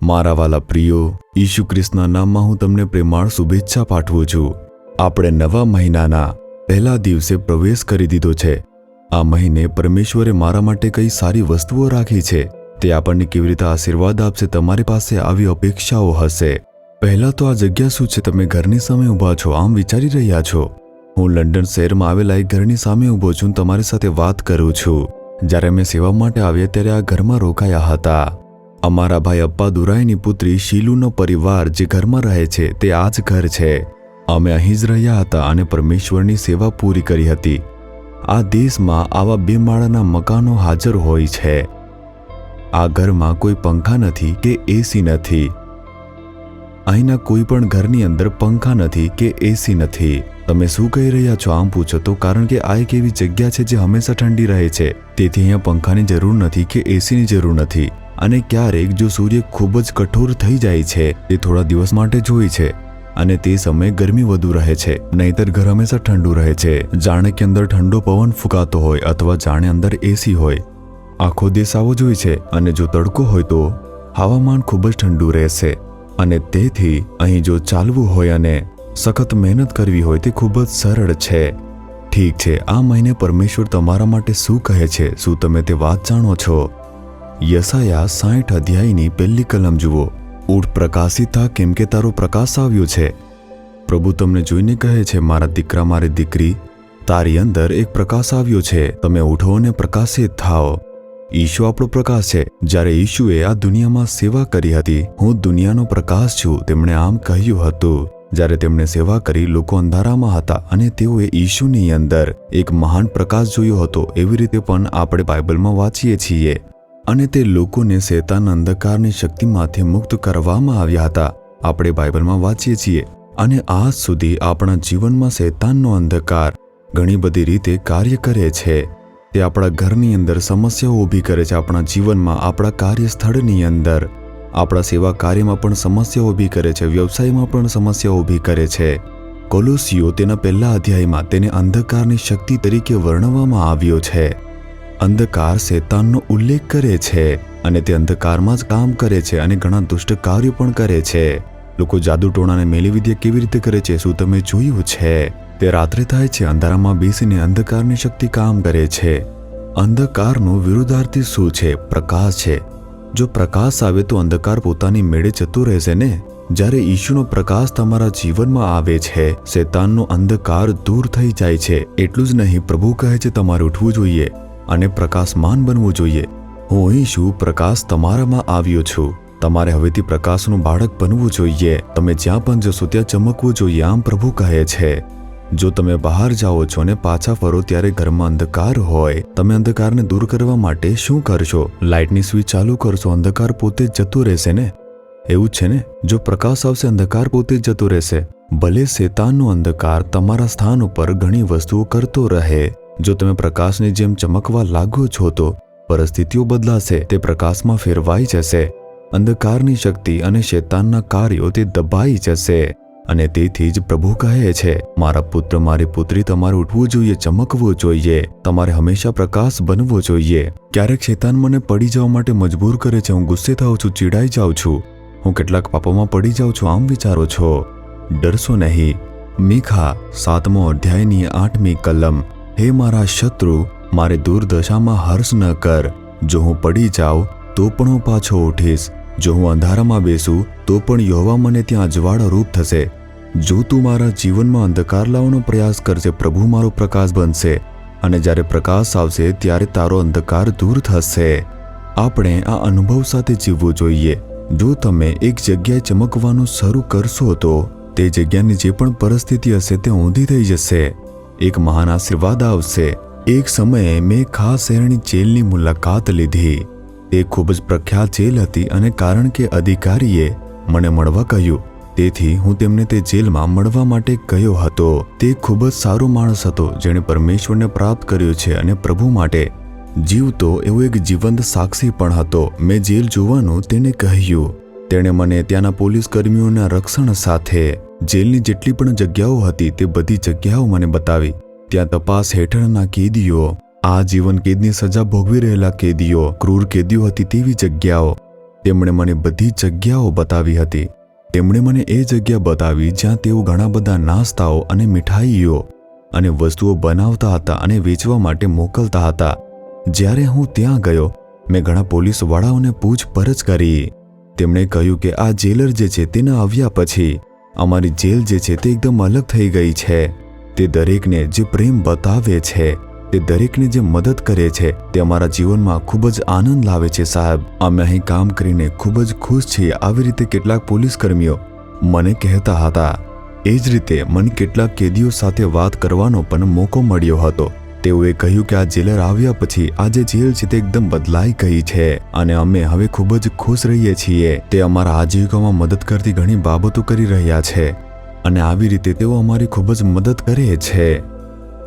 મારા વાલા પ્રિયો, ઈસુ ખ્રિસ્તના નામમાં હું તમને પ્રેમાળ શુભેચ્છા પાઠવું છું। આપણે નવા મહિનાના પહેલા દિવસે પ્રવેશ કરી દીધો છે। આ મહિને પરમેશ્વરે મારા માટે કઈ સારી વસ્તુઓ રાખી છે, તે આપણને કેવી રીતે આશીર્વાદ આપશે, તમારી પાસે આવી અપેક્ષાઓ હશે। પહેલા તો આ જગ્યા શું છે? તમે ઘરની સામે ઊભા છો, આમ વિચારી રહ્યા છો। હું લંડન શહેરમાં આવેલા એક ઘરની સામે ઊભો છું, તમારી સાથે વાત કરું છું। જ્યારે અમે સેવા માટે આવ્યા ત્યારે આ ઘરમાં રોકાયા હતા। અમારા ભાઈ અપ્પા દુરાઈની પુત્રી શીલુનો પરિવાર જે ઘરમાં રહે છે તે આ જ ઘર છે। અમે અહીં જ રહ્યા હતા અને પરમેશ્વરની સેવા પૂરી કરી હતી। આ દેશમાં આવા 2 માળાના મકાનો હાજર હોય છે। આ ઘરમાં કોઈ પંખા નથી કે એસી નથી। અહીંના કોઈ પણ ઘરની અંદર પંખા નથી કે એસી નથી। તમે શું કહી રહ્યા છો આમ પૂછો તો? કારણ કે આ એક એવી જગ્યા છે જે હંમેશા ઠંડી રહે છે, તેથી અહીંયા પંખાની જરૂર નથી કે એસીની જરૂર નથી। અને ક્યારેક જો સૂર્ય ખૂબ જ કઠોર થઈ જાય છે, તે થોડા દિવસ માટે જ હોય છે અને તે સમયે ગરમી વધુ રહે છે, નહીંતર ઘર હંમેશા ઠંડુ રહે છે। જાણે કે અંદર ઠંડો પવન ફૂંકાતો હોય અથવા જાણે અંદર એસી હોય। આખો દેશ આવો જ હોય છે અને જો તડકો હોય તો હવામાન ખૂબ જ ઠંડુ રહેશે અને તેથી અહીં જો ચાલવું હોય અને સખત મહેનત કરવી હોય તે ખૂબ જ સરળ છે। ઠીક છે, આ મહિને પરમેશ્વર તમારા માટે શું કહે છે? શું તમે તે વાત જાણો છો? યશાયા 60 અધ્યાયની પહેલી કલમ જુઓ। ઊઠ, પ્રકાશિત થા, કેમ કે તારો પ્રકાશ આવ્યો છે। પ્રભુ તમને જોઈને કહે છે, મારા દીકરા, મારી દીકરી, તારી અંદર એક પ્રકાશ આવ્યો છે, તમે ઉઠો અને પ્રકાશિત થાઓ। ઈશુ આપણો પ્રકાશ છે। જ્યારે ઈશુએ આ દુનિયામાં સેવા કરી હતી, હું દુનિયાનો પ્રકાશ છું, તેમણે આમ કહ્યું હતું। જ્યારે તેમણે સેવા કરી, લોકો અંધારામાં હતા અને તેઓએ ઈશુની અંદર એક મહાન પ્રકાશ જોયો હતો। એવી રીતે પણ આપણે બાઇબલમાં વાંચીએ છીએ અને તે લોકોને શૈતાન અંધકારની શક્તિમાંથી મુક્ત કરવામાં આવ્યા હતા, આપણે બાઇબલમાં વાંચીએ છીએ। અને આજ સુધી આપણા જીવનમાં શૈતાનનો અંધકાર ઘણી બધી રીતે કાર્ય કરે છે। તે આપણા ઘરની અંદર સમસ્યાઓ ઊભી કરે છે, આપણા જીવનમાં, આપણા કાર્યસ્થળની અંદર, આપણા સેવા કાર્યમાં પણ સમસ્યાઓ ઊભી કરે છે, વ્યવસાયમાં પણ સમસ્યાઓ ઊભી કરે છે। કોલોસીઓ તેના પહેલા અધ્યાયમાં તેને અંધકારની શક્તિ તરીકે વર્ણવવામાં આવ્યો છે। અંધકાર શૈતાનનો ઉલ્લેખ કરે છે અને તે અંધકારમાં જ કામ કરે છે અને ઘણા દુષ્ટ કાર્યો પણ કરે છે। લોકો જાદુ ટોણાને મેલી વિદ્યા કેવી રીતે કરે છે, શું તમે જોયું છે? તે રાત્રે થાય છે, અંધારામાં બેસીને અંધકારની શક્તિ કામ કરે છે। અંધકારનો વિરુદ્ધાર્થી શું છે? પ્રકાશ છે। જો પ્રકાશ આવે તો અંધકાર પોતાની મેળે જતો રહેશે ને? જ્યારે ઈશુનો પ્રકાશ તમારા જીવનમાં આવે છે, શૈતાનનો અંધકાર દૂર થઈ જાય છે। એટલું જ નહીં, પ્રભુ કહે છે તમારે ઉઠવું જોઈએ અને પ્રકાશમાન બનવું જોઈએ। હું ઈશુ પ્રકાશ તમારામાં આવ્યો છું, તમારે હવેથી પ્રકાશનું બાળક બનવું જોઈએ। તમે જ્યાં પણ જશો ત્યાં ચમકવું જોઈએ, આમ પ્રભુ કહે છે। જો તમે બહાર જાઓ છો અને પાછા ફરો ત્યારે ઘરમાં અંધકાર હોય, તમે અંધકારને દૂર કરવા માટે શું કરશો? લાઇટની સ્વિચ ચાલુ કરશો, અંધકાર પોતે જ જતો રહેશે ને? એવું જ છે ને? જો પ્રકાશ આવશે, અંધકાર પોતે જ જતો રહેશે। ભલે શૈતાનનો અંધકાર તમારા સ્થાન ઉપર ઘણી વસ્તુઓ કરતો રહે, જો તમે પ્રકાશની જેમ ચમકવા લાગો છો તો પરિસ્થિતિઓ બદલાશે, તે પ્રકાશમાં ફેરવાઈ જશે। અંધકારની શક્તિ અને શૈતાનના કાર્યો તે દબાઈ જશે અને તેથી જ પ્રભુ કહે છે, મારા પુત્ર, મારી પુત્રી, તમારે ઉઠવું જોઈએ, ચમકવું જોઈએ, તમારે હંમેશા પ્રકાશ બનવો જોઈએ। ક્યારેક શૈતાન મને પડી જવા માટે મજબૂર કરે છે, હું ગુસ્સે થાઉં છું, ચીડાઈ જાઉં છું, હું કેટલાક પાપોમાં પડી જાઉં છું, આમ વિચારો છો? ડરશો નહીં। મીખા 7મો અધ્યાયની 8મી કલમ। હે મારા શત્રુ, મારી દુર્દશામાં હર્ષ ન કર। જો હું પડી જાઉં તો પણ હું પાછો ઉઠીશ, જો હું અંધારામાં બેસું તો પણ યહોવા મને ત્યાં અજવાળા રૂપ થશે। જો તું મારા જીવનમાં અંધકાર લાવવાનો પ્રયાસ કરશે, પ્રભુ મારો પ્રકાશ બનશે અને જ્યારે પ્રકાશ આવશે ત્યારે તારો અંધકાર દૂર થશે। આપણે આ અનુભવ સાથે જીવવું જોઈએ। જો તમે એક જગ્યાએ ચમકવાનું શરૂ કરશો તો તે જગ્યાની જે પણ પરિસ્થિતિ હશે તે ઊંધી થઈ જશે, એક મહાન આશીર્વાદ આવશે। એક સમયે મેં ખાસ શહેરની જેલની મુલાકાત લીધી। તે ખૂબ જ પ્રખ્યાત જેલ હતી અને કારણ કે અધિકારીએ મને મળવા કહ્યું, તેથી હું તેમને તે જેલમાં મળવા માટે ગયો હતો। તે ખૂબ જ સારો માણસ હતો જેણે પરમેશ્વરને પ્રાપ્ત કર્યો છે અને પ્રભુ માટે જીવતો એવો એક જીવંત સાક્ષી પણ હતો। મેં જેલ જોવાનું તેને કહ્યું। તેણે મને ત્યાંના પોલીસ કર્મીઓના રક્ષણ સાથે જેલની જેટલી પણ જગ્યાઓ હતી તે બધી જગ્યાઓ મને બતાવી। ત્યાં તપાસ હેઠળના કેદીઓ, આજીવન કેદની સજા ભોગવી રહેલા કેદીઓ, ક્રૂર કેદીઓ હતી તેવી જગ્યાઓ, તેમણે મને બધી જગ્યાઓ બતાવી હતી. તેમણે મને એ જગ્યા બતાવી જ્યાં તેઓ ઘણા બધા નાસ્તાઓ અને મીઠાઈઓ અને વસ્તુઓ બનાવતા હતા અને વેચવા માટે મોકલતા હતા. જ્યારે હું ત્યાં ગયો, મેં ઘણા પોલીસવાળાઓને પૂછપરછ કરી. તેમણે કહ્યું કે આ જેલર જે છે તેના આવ્યા પછી અમારી જેલ જે છે તે એકદમ અલગ થઈ ગઈ છે. તે દરેકને જે પ્રેમ બતાવે છે, તે દરેકને જે મદદ કરે છે, તે અમારા જીવનમાં ખૂબ જ આનંદ લાવે છે સાહેબ. અમે અહીં કામ કરીને ખૂબ જ ખુશ છીએ. આવી રીતે કેટલાક પોલીસકર્મીઓ મને કહેતા હતા. એ જ રીતે મને કેટલાક કેદીઓ સાથે વાત કરવાનો પણ મોકો મળ્યો હતો. તેઓએ કહ્યું કે આ જેલર આવ્યા પછી આ જે જેલ છે તે એકદમ બદલાઈ ગઈ છે અને અમે હવે ખૂબ જ ખુશ રહીએ છીએ. તે અમારા આજીવિકામાં મદદ કરતી ઘણી બાબતો કરી રહ્યા છે અને આવી રીતે તેઓ અમારી ખૂબ જ મદદ કરે છે.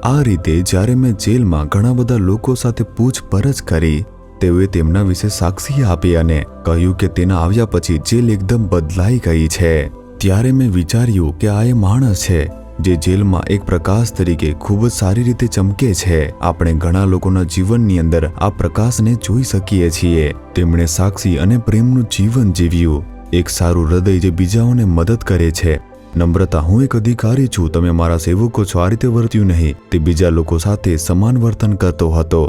આ રીતે જ્યારે મેં જેલમાં ઘણા બધા લોકો સાથે પૂછપરછ કરી, તેઓએ તેમના વિશે સાક્ષી આપી અને કહ્યું કે તેના આવ્યા પછી જેલ એકદમ બદલાઈ ગઈ છે. ત્યારે મેં વિચાર્યું કે આ એ માણસ છે જે જેલમાં એક પ્રકાશ તરીકે ખૂબ જ સારી રીતે ચમકે છે. આપણે ઘણા લોકોના જીવનની અંદર આ પ્રકાશને જોઈ શકીએ છીએ. તેમણે સાક્ષી અને પ્રેમનું જીવન જીવ્યું. એક સારું હૃદય જે બીજાઓને મદદ કરે છે. નમ્રતા, હું એક અધિકારી છું, તમે મારા સેવકો છો, આ રીતે વર્ત્યું નહીં. તે બીજા લોકો સાથે સમાન વર્તન કરતો હતો.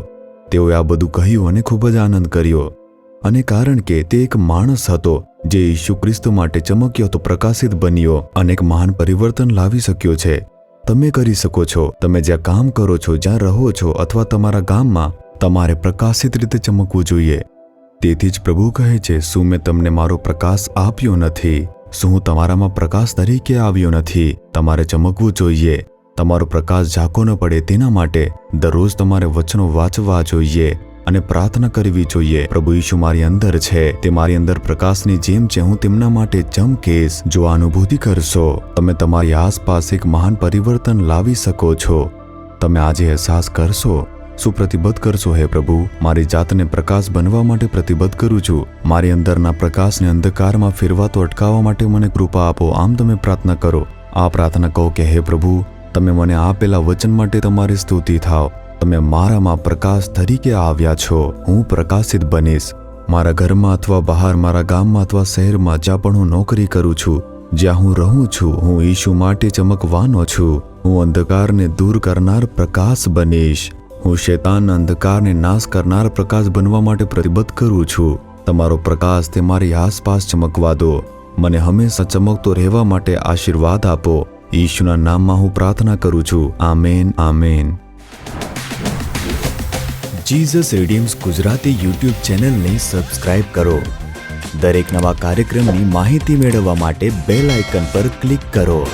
તેઓએ આ બધું કહ્યું અને ખૂબ જ આનંદ કર્યો. અને કારણ કે તે એક માણસ હતો જે ઈસુ ખ્રિસ્ત માટે ચમક્યો તો પ્રકાશિત બન્યો અને એક મહાન પરિવર્તન લાવી શક્યો છે. તમે કરી શકો છો. તમે જ્યાં કામ કરો છો, જ્યાં રહો છો અથવા તમારા ગામમાં, તમારે પ્રકાશિત રીતે ચમકવું જોઈએ. તેથી જ પ્રભુ કહે છે, શું મેં તમને મારો પ્રકાશ આપ્યો નથી? શું હું તમારામાં પ્રકાશ તરીકે આવ્યો નથી? તમારે ચમકવું જોઈએ. તમારો પ્રકાશ ઝાંખો ન પડે તેના માટે દરરોજ તમારે વચનો વાંચવા જોઈએ અને પ્રાર્થના કરવી જોઈએ. પ્રભુ ઈસુ મારી અંદર છે, તે મારી અંદર પ્રકાશની જેમ છે. હું તેમના માટે ચમકીશ. જો આ અનુભૂતિ કરશો, તમે તમારી આસપાસ એક મહાન પરિવર્તન લાવી શકો છો. તમે આજે અહેસાસ કરશો, શું પ્રતિબદ્ધ કરશો? હે પ્રભુ, મારી જાતને પ્રકાશ બનવા માટે પ્રતિબદ્ધ કરું છું. મારી અંદરના પ્રકાશને અંધકારમાં ફેરવાતો અટકાવવા માટે મને કૃપા આપો. આમ તમે પ્રાર્થના કરો. આ પ્રાર્થના કહો કે હે પ્રભુ, તમે મને આપેલા વચન માટે તમારી સ્તુતિ થાવ. તમે મારામાં પ્રકાશ તરીકે આવ્યા છો. હું પ્રકાશિત બનીશ. મારા ઘરમાં અથવા બહાર, મારા ગામમાં અથવા શહેરમાં, જ્યાં પણ હું નોકરી કરું છું, જ્યાં હું રહું છું, હું ઈસુ માટે ચમકવાનો છું. હું અંધકારને દૂર કરનાર પ્રકાશ બનીશ. હું શૈતાનના અંધકારને નાશ કરનાર પ્રકાશ બનવા માટે પ્રતિબદ્ધ કરું છું. તમારો પ્રકાશ તે મારી આસપાસ ચમકવા દો. મને હંમેશા ચમકતો રહેવા માટે આશીર્વાદ આપો. ઈશુના નામમાં હું પ્રાર્થના કરું છું. Amen, amen. Jesus redeems Gujarati YouTube ચેનલને સબસ્ક્રાઇબ કરો. દરેક નવા કાર્યક્રમની માહિતી મેળવવા માટે બેલ આઇકન પર ક્લિક કરો.